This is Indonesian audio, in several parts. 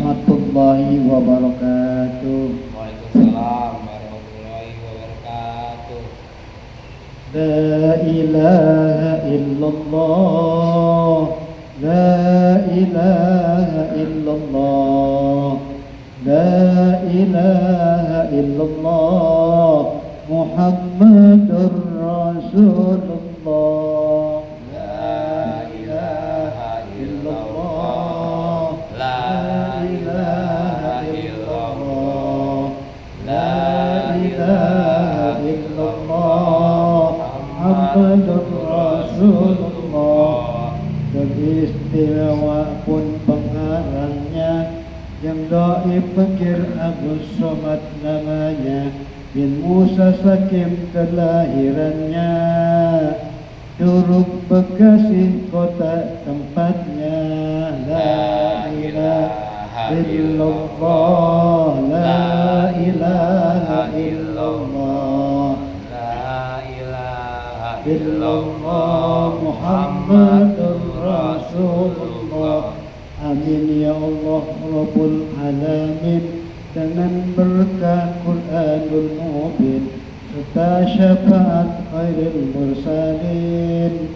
warahmatullahi wabarakatuh. Waalaikumsalam warahmatullahi wabarakatuh. La ilaha illallah, la ilaha illallah, la ilaha illallah, Muhammadur Rasulullah. Rasulullah. Beristimewa pun pengarangnya, yang doi pikir Agus Somad namanya, bin Musa Sakim kelahirannya, Curug Bekasi kota tempatnya. La ilaha illallah, la ilaha illallah, illallah Muhammadur Rasulullah. Amin ya Allah Rabbul Alamin. Dengan berkah Quranul Mubin serta syafaat khairul mursalin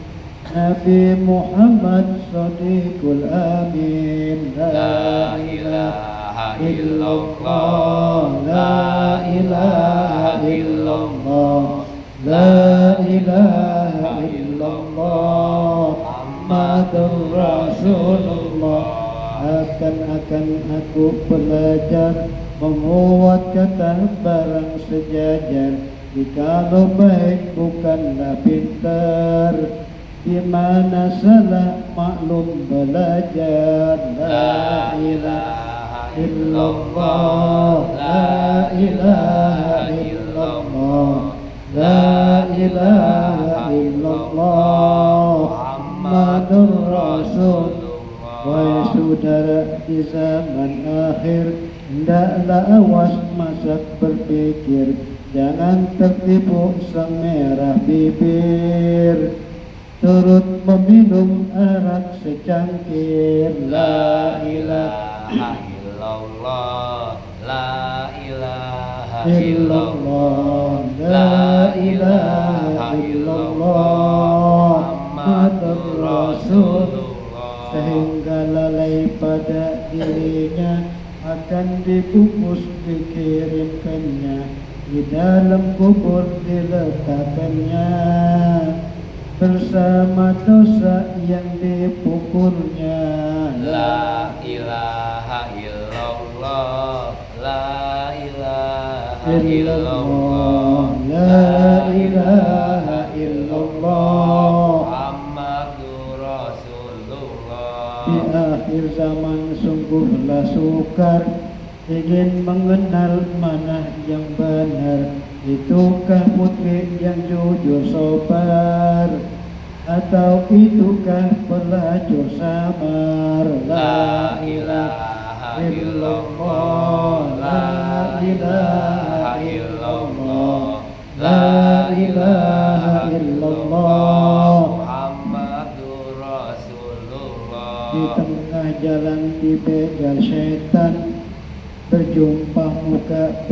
Nabi Muhammad Shadiqul Amin. La ilaha illallah, la ilaha illallah, la ilaha illallah, Muhammadur Rasulullah. Akan aku belajar menguat kata barang sejajar. Jikalau baik bukanlah pintar, di mana salah maklum belajar. La ilaha illallah, la ilaha illallah, la ilaha illallah, Muhammadur Rasulullah. Wahai saudara di zaman akhir, hendaklah awas masak berpikir, jangan tertipu sang merah bibir, turut meminum arak secangkir. La ilaha illallah, la ilaha illallah, la ilaha illallah, Muhammadur Rasulullah. Sehingga lalai pada dirinya akan dibungkus dikirimkannya, di dalam kubur diletakkannya bersama dosa yang dipukulnya. La ilaha illallah, la ilaha illallah, la ilaha illallah, di akhir zaman sungguhlah sukar ingin mengenal mana yang benar. Itukah putri yang jujur sobar, atau itukah pelacur samar? La ilaha illallah, la ilaha illallah, la ilaha illallah, di tengah jalan dibegal setan, berjumpa muka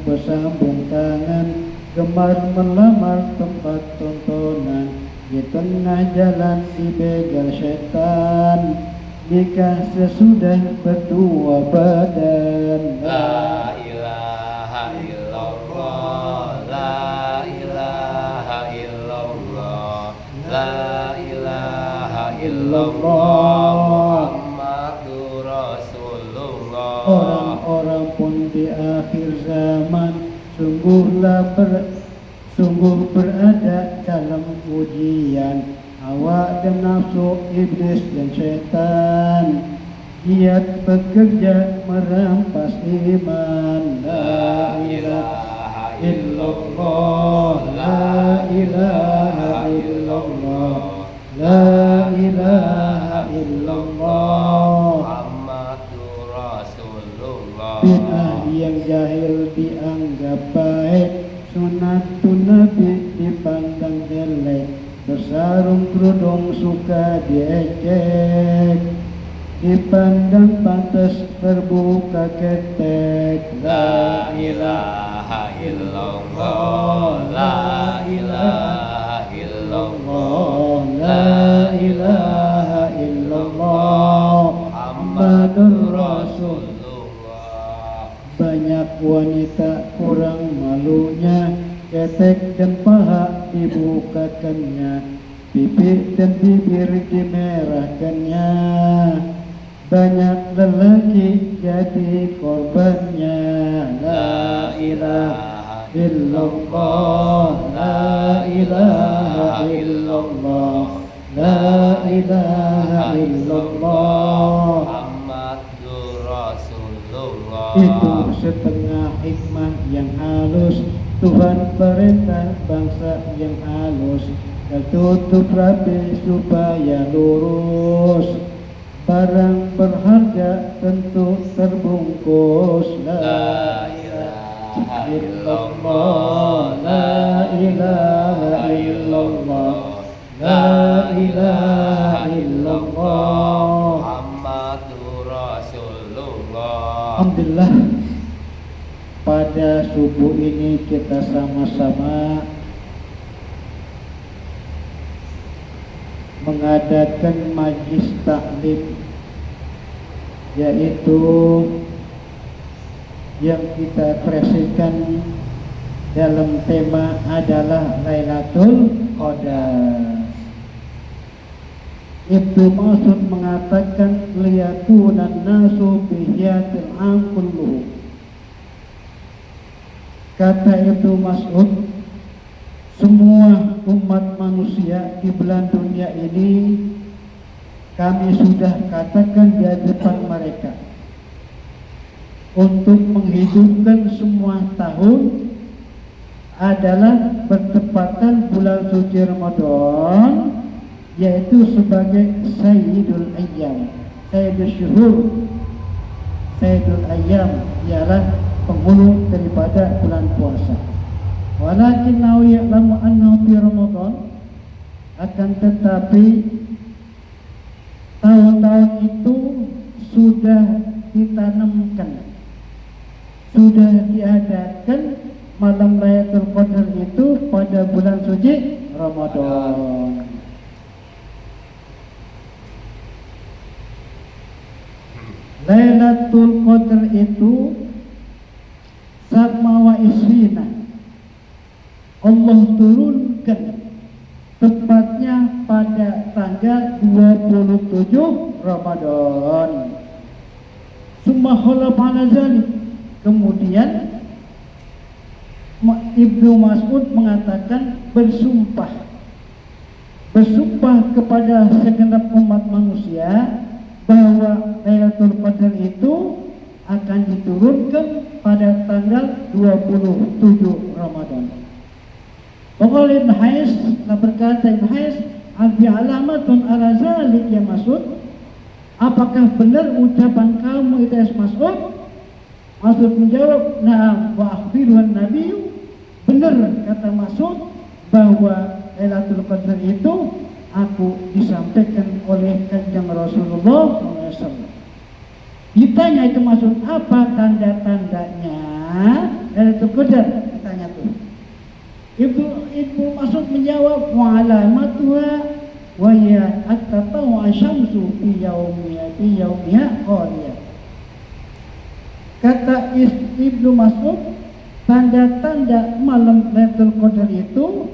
bersambung tangan, gemar melamar tempat tontonan. Di tengah jalan dibegal setan, nikah sesudah berdua badan. La ilaha illallah, la ilaha illallah, la ilaha illallah, Muhammadur Rasulullah. Orang-orang pun di akhir zaman sungguh berada dalam ujian, hawa dan nafsu, iblis dan setan, giat bekerja merampas iman. La ilaha illallah, la ilaha illallah, la ilaha illallah, Muhammadur Rasulullah. Bid'ah yang jahil dianggap baik, sunatun Nabi dipandang jelek, bersarung kerudung suka diejek, dipandang pantas terbuka ketek. La ilaha illallah, la ilaha illallah, La ilaha illallah Muhammadur Rasulullah. Banyak wanita kurang malunya, ketek dan paha dibukakannya, pipi dan bibir dimerahkannya. Banyak lelaki jadi korbannya. La ilaha illallah, la ilaha illallah, la ilaha illallah. Muhammadur Rasulullah. Itu setengah hikmah yang halus, Tuhan perintah bangsa yang halus, tertutup rapi supaya lurus. Barang berharga tentu terbungkus. La ilaha illallah, La ilaha illallah, La ilaha illallah. Muhammadur Rasulullah. Alhamdulillah, pada subuh ini kita sama-sama mengadakan majlis taklim, yaitu yang kita ekspresikan dalam tema adalah Lailatul Qadar. Ibnu Mas'ud mengatakan liyakunan nasu bihiyatil am kulluhu. Kata Ibnu Mas'ud, semua umat manusia di belahan dunia ini kami sudah katakan di depan mereka untuk menghidupkan semua tahun adalah bertepatan bulan suci Ramadan, yaitu sebagai Sayyidul Ayyam, Sayyidul Syuhur. Sayyidul Ayyam ialah penghulu daripada bulan puasa. Walakinnahu ya'lamu annahu fi Ramadan, akan tetapi tahun-tahun itu sudah ditanamkan, sudah diadakan malam Lailatul Qadar itu pada bulan suci Ramadan. Lailatul Qadar itu sama wa isrina, Allah turunkan tepatnya pada tanggal 27 Ramadan. Summa khalaf ala zalik. Kemudian Ibnu Mas'ud mengatakan bersumpah kepada segenap umat manusia bahwa Lailatul Qadar itu akan diturunkan pada tanggal 27 Ramadan. Waqala Ibn Hais, berkata Ibn Hais, "Abi alamatun ala zalik ya Mas'ud?" Apakah benar ucapan kamu itu ya Mas'ud? Mas'ud menjawab, "Na'am wa akhbiruhan Nabi." Benar kata Mas'ud bahwa Lailatul Qadar itu aku disampaikan oleh Kanjeng Rasulullah SAW. Ditanya itu Mas'ud, apa tanda-tandanya Lailatul Qadar? Ditanya tuh. Ibnu Mas'ud menjawab, wa alamatuha wa ya at-tatawwu asyamsu fi yaumiha qaliya. Kata Ibnu Mas'ud, tanda-tanda malam Lailatul Qadar itu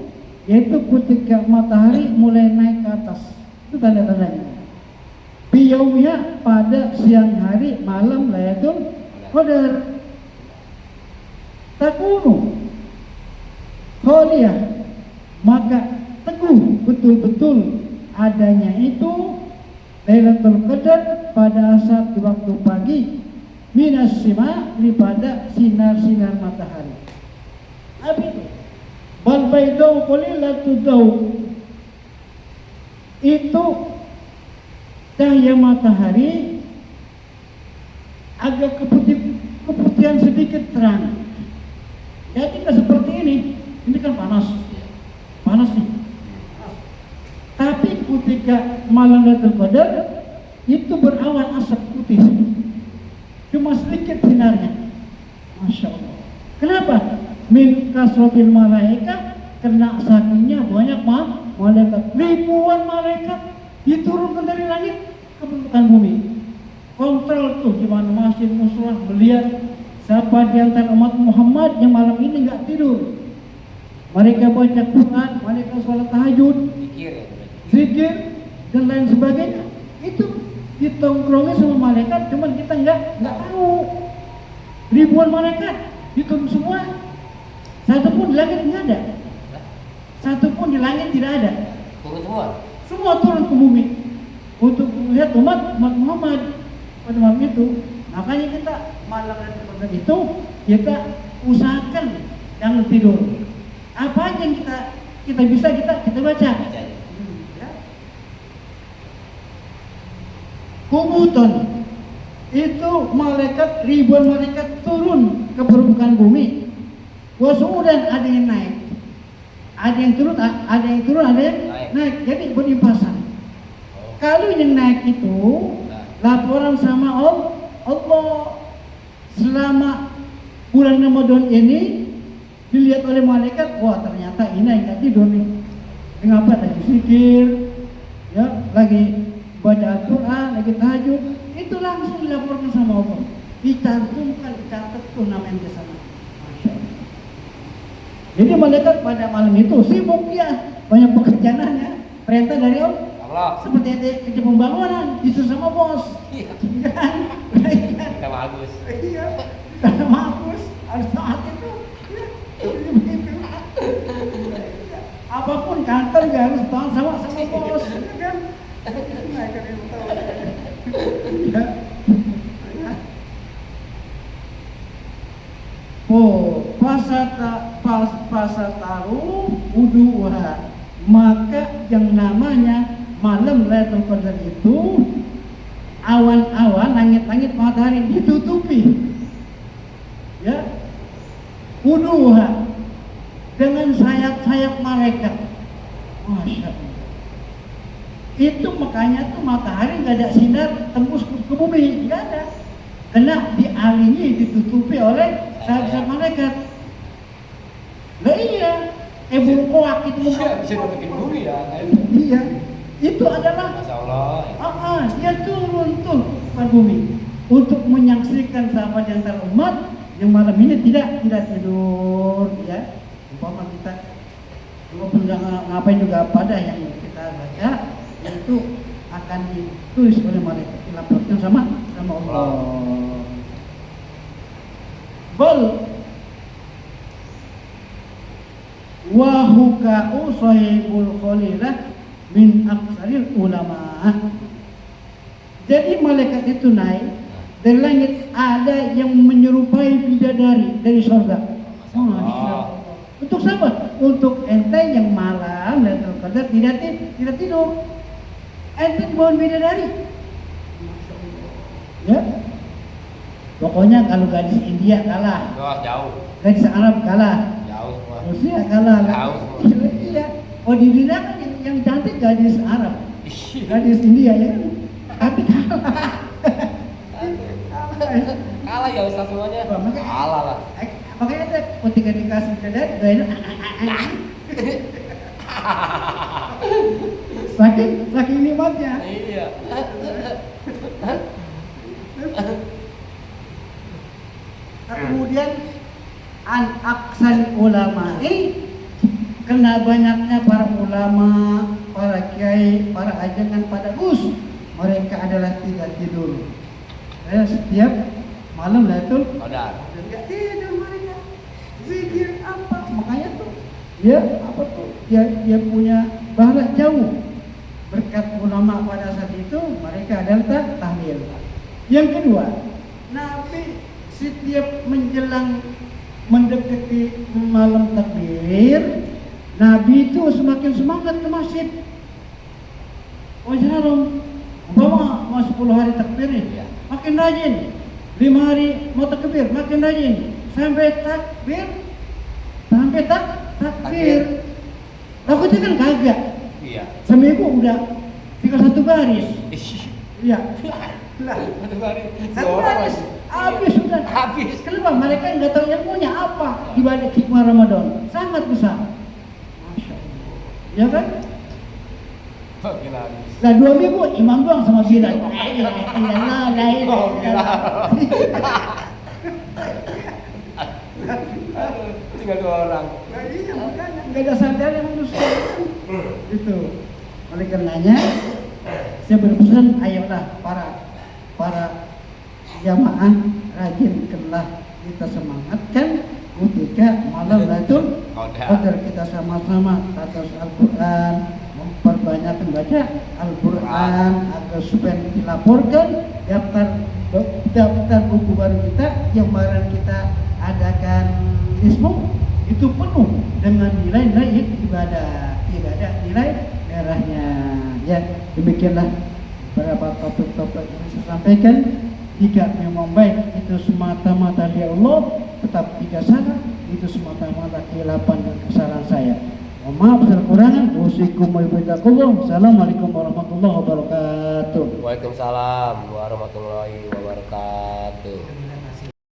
yaitu ketika matahari mulai naik ke atas. Itu tanda-tandanya. Fi yaumiha, pada siang hari malam Lailatul Qadar. Takunu kholiyah, maka teguh betul-betul adanya itu Lailatul Qadar pada saat di waktu pagi, minas sima, daripada sinar-sinar matahari. Apa itu? Bal baydau qalilatu daw, itu cahaya matahari agak keputihan sedikit terang. Ya tidak seperti ini kan panas nih. Tapi ketika malam Lailatul Qadar itu berawan asap putih, cuma sedikit sinarnya. Masya Allah. Kenapa? Min kasrotil malaikat, karena sakingnya banyak malaikat. Ribuan malaikat diturunkan dari langit ke permukaan bumi. Kontrol tuh gimana masjid muslah melihat siapa di antara umat Muhammad yang malam ini nggak tidur. Mereka baca Quran, mereka sholat tahajud, zikir dan lain sebagainya. Itu ditongkrongi sama malaikat, cuman kita nggak tahu. Ribuan malaikat diturun semua, satu pun di langit nggak ada, satu pun di langit tidak ada. Turun semua. Semua turun ke bumi untuk melihat umat Muhammad pada malam itu. Makanya kita malam itu kita usahakan jangan tidur. Apa aja yang kita bisa kita baca. Ya. Kubuton itu malaikat, ribuan malaikat turun ke permukaan bumi. Wasudan ada yang naik, ada yang turun, ada yang naik. Jadi berimpasan. Kalau yang naik itu laporan sama Allah selama bulan Ramadan ini dilihat oleh malaikat, wah ternyata ini nggak tidur nih. Mengapa lagi zikir, ya, lagi baca Al-Quran, lagi tahajud, itu langsung dilaporkan sama Allah. Dicantumkan, dicatat tuh namanya di sana. Masya Allah. Jadi malaikat pada malam itu sibuk ya, banyak pekerjaannya, perintah dari Allah. Seperti ada kerja pembangunan, disuruh sama bos. Iya. Kita bagus. Iya, karena bagus, harus taat itu. Apapun kantor nggak harus taat sama bos, kan? Oh, pasataru wuduha, maka yang namanya malam Lailatul Qadar itu awan-awan, langit-langit, matahari ditutupi, ya, wuduha dengan sayap-sayap malaikat. Masya Allah. Itu makanya tuh matahari nggak ada sinar tembus ke bumi, nggak ada, karena dialingi, ditutupi oleh sayap-sayap malaikat. Lah iya, burung koak itu bisa nutupin bumi ya. Iya, itu adalah Masya Allah. Dia turun tuh ke bumi untuk menyaksikan siapa di antara umat yang malam ini tidak tidur, ya. Umpama kita walaupun ngapain juga pada yang kita baca itu akan ditulis oleh malaikat, dilaporkan sama Allah. Bal wa huka'u sahibul khalilah min aksaril ulama. Jadi malaikat itu naik dari langit, ada yang menyerupai bidadari dari surga. Untuk siapa? Untuk ente yang malam Lailatul Qadar tidak tidur. Ente dibawa bidadari. Ya. Pokoknya kalau gadis India kalah. Wah, jauh. Gadis Arab kalah. Jauh semua. Rusia kalah. Jauh semua. Iya. Oh, di dunia kan yang cantik gadis Arab. Gadis India ya. Tapi kalah. Kalah ya Ustaz semuanya. Kalah lah. Makanya ada ketika dikasih bidadari doain saking nikmatnya. Iya. Kemudian an aksan ulama, karena banyaknya para ulama, para kiai, para ajangan, pada gus, mereka adalah tidak tidur. Setiap malam Lailatul Qadar enggak tidur mereka, zikir apa, makanya tuh dia punya pahala jauh. Berkat ulama pada saat itu mereka adalah tahlil. Yang kedua, Nabi setiap menjelang mendekati malam takbir, Nabi itu semakin semangat ke masjid. Wajarong, umpama mau 10 hari takbir nih, makin rajin. 5 hari mau takbir, makin rajin. Sampai takbir. Takutnya kan kagak. Iya. Seminggu udah tinggal 1 baris. Iya. Lah, Satu hari. satu hari habis sudah. Habis. Kenapa mereka nggak tahu ilmunya apa di balik hikmah Ramadan? Sangat besar. Masya Allah. Ya kan? Oh, gila habis. Lah 2 minggu imam doang sama Bilal. La ilaha illallah, la ilaha Oh, gila. illallah. Aduh, tinggal 2 orang. Nah, iya, makanya nggak ada sadar yang manusia itu. Oleh karenanya saya berpesan, ayolah para jamaah rajinkanlah kita semangatkan ketika malam Lailatul Qadar kita sama-sama atas Al-Quran, memperbanyak membaca Al-Quran agar supaya dilaporkan daftar buku baru kita yang kemarin kita adakan Facebook itu penuh dengan nilai-nilai ibadah, nilai merahnya. Ya, demikianlah beberapa topik-topik yang saya sampaikan. Jika memang baik itu semata-mata dari Allah, tetap jika salah itu semata-mata keilapan dan kesalahan saya. Mohon maaf kekurangan. Assalamualaikum warahmatullahi wabarakatuh. Waalaikumsalam warahmatullahi wabarakatuh.